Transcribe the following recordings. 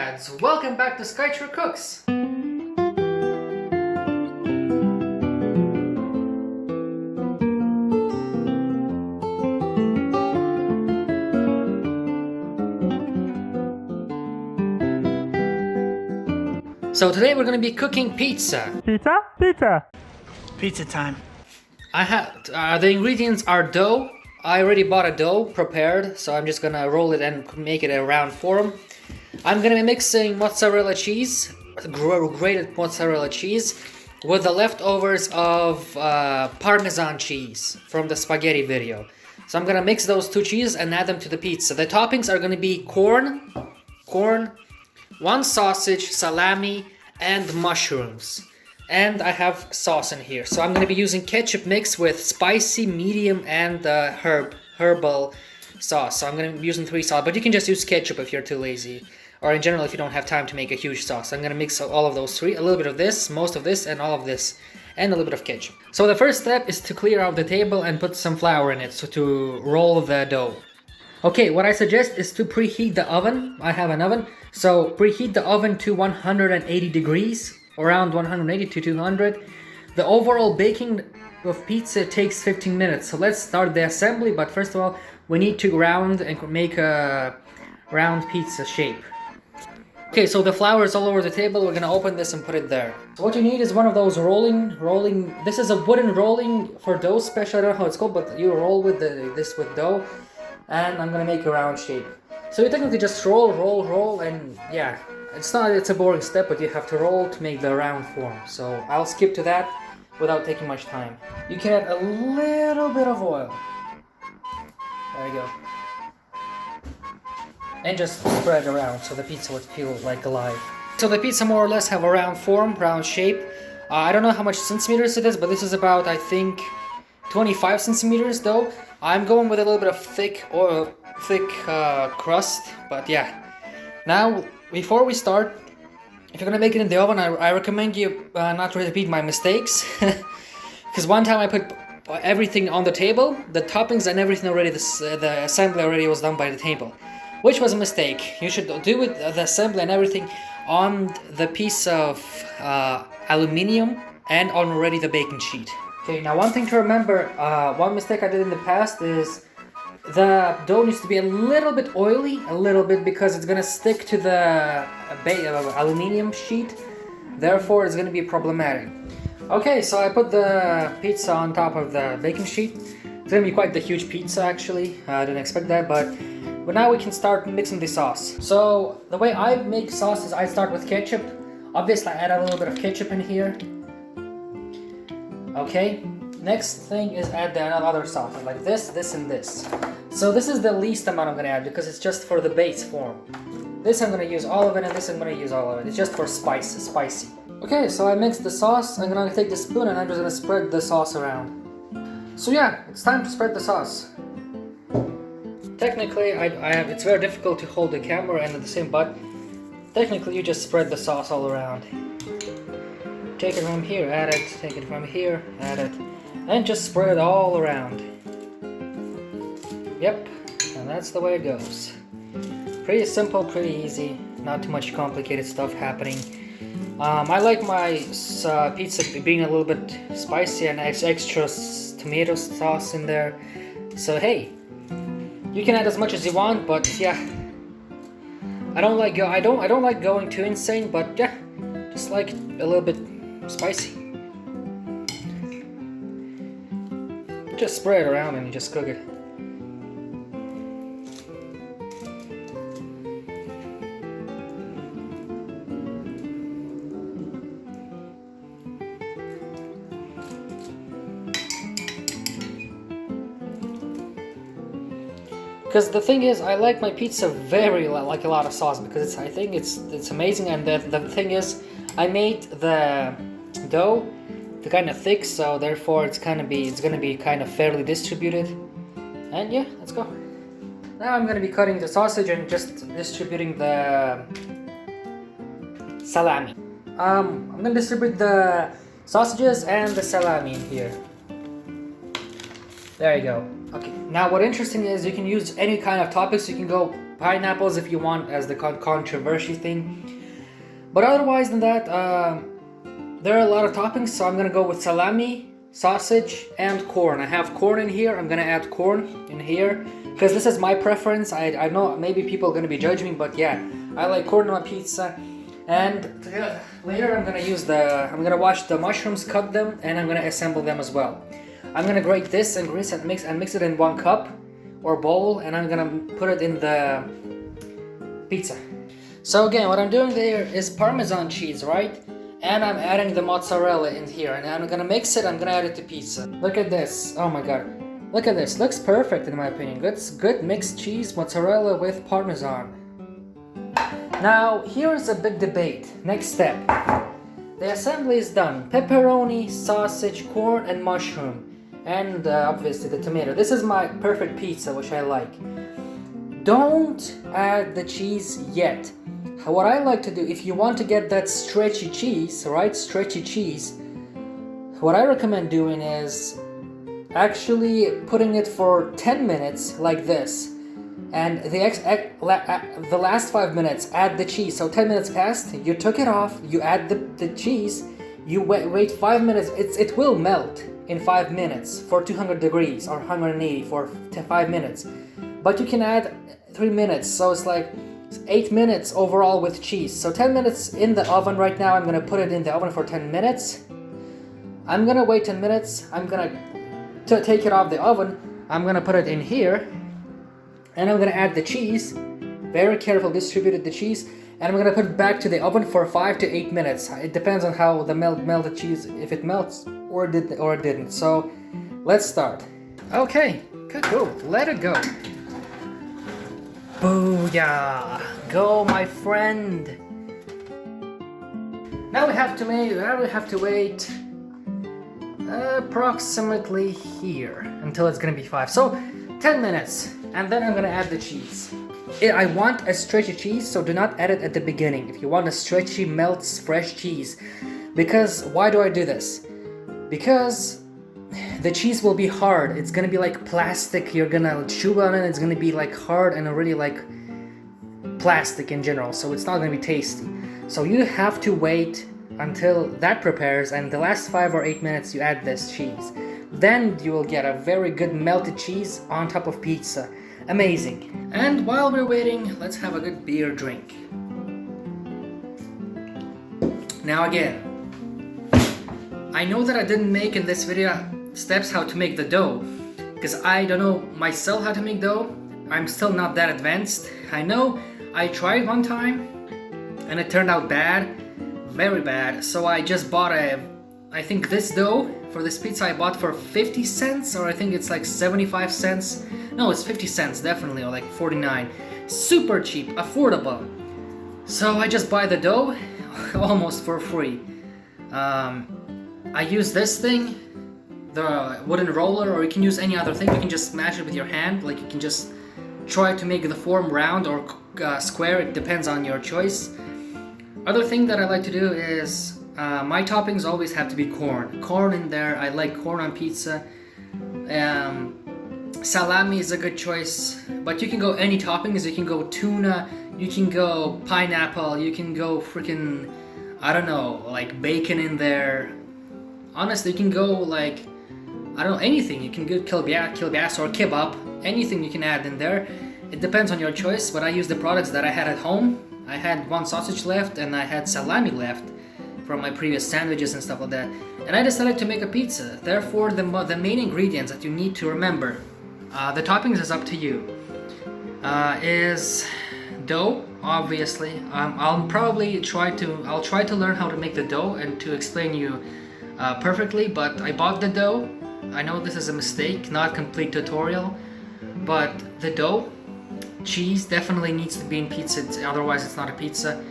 lads, welcome back to Skychrew Cooks! So today we're going to be cooking pizza. Pizza time. I have the ingredients are dough. I already bought a dough prepared, so I'm just gonna roll it and make it a round form. I'm gonna be mixing mozzarella cheese, grated mozzarella cheese, with the leftovers of Parmesan cheese from the spaghetti video. So I'm gonna mix those two cheeses and add them to the pizza. The toppings are gonna be corn, one sausage, salami, and mushrooms. And I have sauce in here. So I'm going to be using ketchup mixed with spicy, medium, and herbal sauce. So I'm going to be using 3 sauce, but you can just use ketchup if you're too lazy. Or in general, if you don't have time to make a huge sauce. I'm going to mix all of those 3. A little bit of this, most of this, and all of this. And a little bit of ketchup. So the first step is to clear out the table and put some flour in it. So to roll the dough. Okay, what I suggest is to preheat the oven. I have an oven. So preheat the oven to 180 degrees. Around 180 to 200. The overall baking of pizza takes 15 minutes. So let's start the assembly, but first of all, we need to round and make a round pizza shape. Okay, so the flour is all over the table. We're gonna open this and put it there. So what you need is one of those rolling. This is a wooden rolling for dough special. I don't know how it's called, but you roll with this with dough, and I'm gonna make a round shape. So you technically just roll, and yeah. It's a boring step, but you have to roll to make the round form. So I'll skip to that without taking much time. You can add a little bit of oil. There you go. And just spread around so the pizza would feel like alive. So the pizza more or less have a round form, round shape. I don't know how much centimeters it is, but this is about, I think, 25 centimeters though. I'm going with a little bit of thick crust, but yeah. Now, before we start, if you're gonna make it in the oven, I recommend you not to repeat my mistakes. Because one time I put everything on the table, the toppings and everything already, the assembly already was done by the table. Which was a mistake. You should do it, the assembly and everything, on the piece of aluminium and on already the baking sheet. Okay, now one thing to remember, one mistake I did in the past is the dough needs to be a little bit oily, because it's gonna stick to the aluminium sheet. Therefore, it's gonna be problematic. Okay, so I put the pizza on top of the baking sheet. It's gonna be quite the huge pizza, actually. I didn't expect that, but now we can start mixing the sauce. So the way I make sauce is I start with ketchup. Obviously, I add a little bit of ketchup in here. Okay. Next thing is add another sauce, like this, and this. So this is the least amount I'm gonna add because it's just for the base form. This I'm gonna use all of it, and this I'm gonna use all of it. It's just for spicy. Okay, so I mixed the sauce. I'm gonna take the spoon and I'm just gonna spread the sauce around. So yeah, it's time to spread the sauce. Technically, it's very difficult to hold the camera and at the same, but technically you just spread the sauce all around. Take it from here, add it. Take it from here, add it. And just spread it all around. Yep, and that's the way it goes. Pretty simple, pretty easy, not too much complicated stuff happening. I like my pizza being a little bit spicy and extra tomato sauce in there. So hey, you can add as much as you want, but yeah, I don't like going too insane, but yeah, just like a little bit spicy. Just spread it around and you just cook it. Because the thing is, I like my pizza very like a lot of sauce because I think it's amazing. And the thing is, I made the dough kind of thick, so therefore it's gonna be kind of fairly distributed. And yeah, let's go. Now I'm gonna be cutting the sausage and just distributing the salami. I'm gonna distribute the sausages and the salami in here. There you go. Okay, now what interesting is you can use any kind of toppings. You can go pineapples if you want as the controversy thing. But otherwise than that, there are a lot of toppings, so I'm gonna go with salami, sausage, and corn. I have corn in here. I'm gonna add corn in here because this is my preference. I know maybe people are gonna be judging me, but yeah, I like corn on my pizza. And later I'm gonna wash the mushrooms, cut them, and I'm gonna assemble them as well. I'm gonna grate this and grease and mix it in 1 cup or bowl, and I'm gonna put it in the pizza. So again, what I'm doing there is Parmesan cheese, right? And I'm adding the mozzarella in here, and I'm gonna mix it. I'm gonna add it to pizza. Look at this. Oh my god. Look at this. Looks perfect in my opinion. Good mixed cheese, mozzarella with Parmesan. Now, here's a big debate. Next step. The assembly is done. Pepperoni, sausage, corn, and mushroom. And obviously the tomato. This is my perfect pizza, which I like. Don't add the cheese yet. What I like to do, if you want to get that stretchy cheese, right? Stretchy cheese. What I recommend doing is actually putting it for 10 minutes like this. And the last 5 minutes, add the cheese. So 10 minutes passed, you took it off, you add the cheese, you wait 5 minutes. It will melt in 5 minutes for 200 degrees or 180 for 5 minutes. But you can add 3 minutes, so it's like 8 minutes overall with cheese. So 10 minutes in the oven right now. I'm gonna put it in the oven for 10 minutes. I'm gonna wait 10 minutes. I'm gonna take it off the oven. I'm gonna put it in here. And I'm gonna add the cheese, very careful, distributed the cheese, and I'm gonna put it back to the oven for 5 to 8 minutes. It depends on how the melted cheese, if it melts or it didn't. So let's start. Okay, cool. Let it go. Booyah! Go, my friend. Now we have to wait approximately here until it's gonna be 5. So 10 minutes. And then I'm gonna add the cheese. I want a stretchy cheese, so do not add it at the beginning. If you want a stretchy, melts, fresh cheese. Because, why do I do this? Because the cheese will be hard. It's gonna be like plastic. You're gonna chew on it, it's gonna be like hard and already like plastic in general. So it's not gonna be tasty. So you have to wait until that prepares, and the last 5 or 8 minutes you add this cheese. Then you will get a very good melted cheese on top of pizza. Amazing. And while we're waiting, let's have a good beer drink. Now again, I know that I didn't make in this video steps how to make the dough, because I don't know myself how to make dough. I'm still not that advanced. I know I tried one time and it turned out bad, very bad. So I just bought I think this dough for this pizza I bought for 50 cents, or I think it's like 75 cents. No, it's 50 cents definitely, or like 49. Super cheap, affordable. So I just buy the dough almost for free. I use this thing, the wooden roller, or you can use any other thing. You can just smash it with your hand, like you can just try to make the form round or square. It depends on your choice. Other thing that I like to do is my toppings always have to be corn. Corn in there. I like corn on pizza. Salami is a good choice, but you can go any toppings. You can go tuna, you can go pineapple, you can go freaking, I don't know, like bacon in there. Honestly, you can go like, I don't know, anything. You can go kielbasa or kebab, anything you can add in there. It depends on your choice, but I use the products that I had at home. I had one sausage left and I had salami left from my previous sandwiches and stuff like that. And I decided to make a pizza. Therefore, the main ingredients that you need to remember, the toppings is up to you, is dough, obviously. I'll try to learn how to make the dough and to explain you perfectly, but I bought the dough. I know this is a mistake, not complete tutorial, but the dough, cheese definitely needs to be in pizza, otherwise it's not a pizza.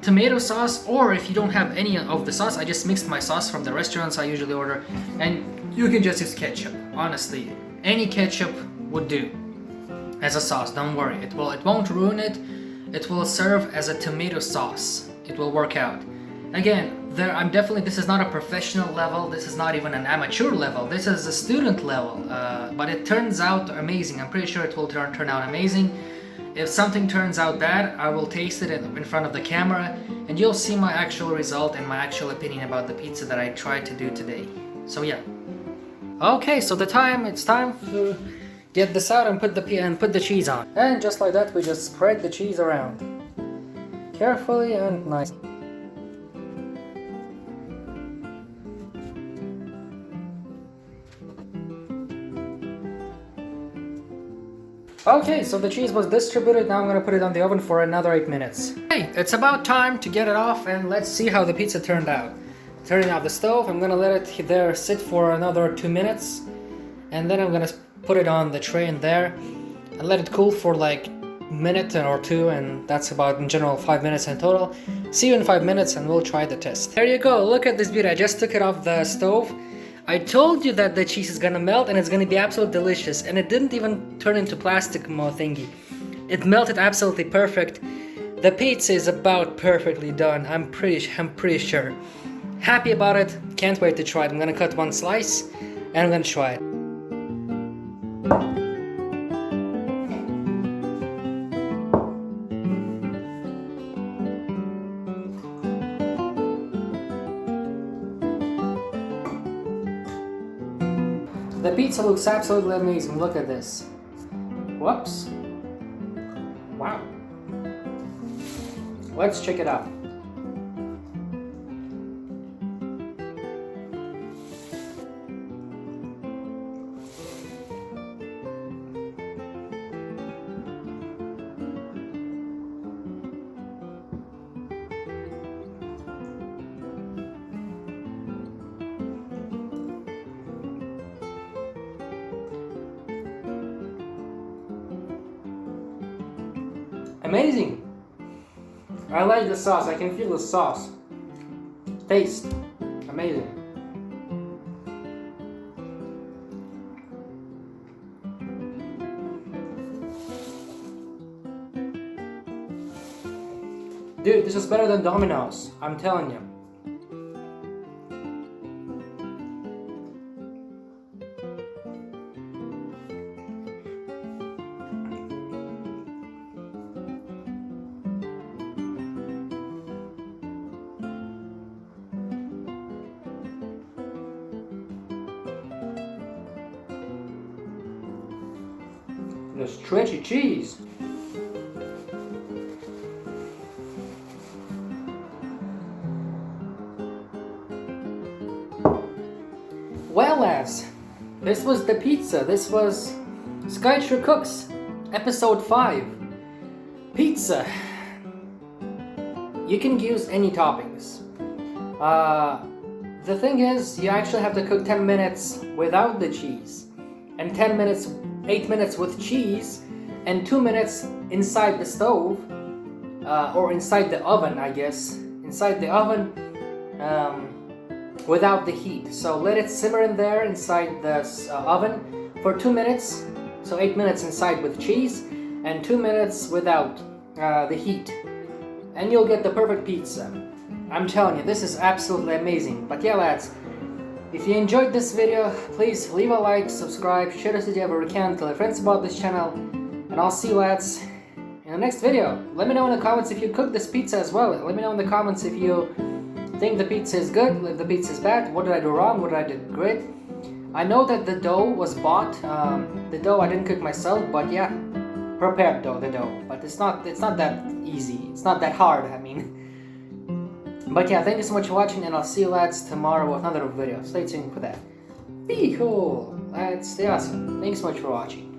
Tomato sauce, or if you don't have any of the sauce, I just mixed my sauce from the restaurants I usually order, and you can just use ketchup. Honestly, any ketchup would do as a sauce. Don't worry, it won't ruin it. It will serve as a tomato sauce. It will work out. Again, this is not a professional level, this is not even an amateur level, this is a student level, but it turns out amazing. I'm pretty sure it will turn out amazing. If something turns out bad, I will taste it in front of the camera, and you'll see my actual result and my actual opinion about the pizza that I tried to do today. So yeah. Okay, so it's time to get this out and put the cheese on. And just like that, we just spread the cheese around. Carefully and nicely. Okay, so the cheese was distributed, now I'm gonna put it on the oven for another 8 minutes. Hey, it's about time to get it off and let's see how the pizza turned out. Turning off the stove, I'm gonna let it there sit for another 2 minutes, and then I'm gonna put it on the tray in there and let it cool for like a minute or two, and that's about in general 5 minutes in total. See you in 5 minutes and we'll try the test. There you go, look at this beauty, I just took it off the stove. I told you that the cheese is gonna melt and it's gonna be absolutely delicious, and it didn't even turn into plastic thingy. It melted absolutely perfect. The pizza is about perfectly done. I'm pretty sure. Happy about it. Can't wait to try it. I'm gonna cut one slice and I'm gonna try it. The pizza looks absolutely amazing. Look at this. Whoops. Wow. Let's check it out. Amazing! I like the sauce, I can feel the sauce. Taste. Amazing. Dude, this is better than Domino's, I'm telling you. The stretchy cheese. Well, lads, this was the pizza. This was Skychrew Cooks, episode 5. Pizza. You can use any toppings. The thing is, you actually have to cook 10 minutes without the cheese, and 8 minutes with cheese, and 2 minutes inside the stove, or inside the oven, I guess. Inside the oven, without the heat. So let it simmer in there inside the oven for 2 minutes. So 8 minutes inside with cheese, and 2 minutes without the heat. And you'll get the perfect pizza. I'm telling you, this is absolutely amazing. But yeah, lads, if you enjoyed this video, please leave a like, subscribe, share this video wherever you can, tell your friends about this channel, and I'll see you lads in the next video. Let me know in the comments if you cooked this pizza as well. Let me know in the comments if you think the pizza is good, if the pizza is bad, what did I do wrong, what did I do great. I know that the dough was bought, the dough I didn't cook myself, but yeah, prepared dough, the dough. But it's not that easy, it's not that hard, I mean. But yeah, thank you so much for watching, and I'll see you lads tomorrow with another video. Stay tuned for that. Be cool, lads, stay awesome. Thanks so much for watching.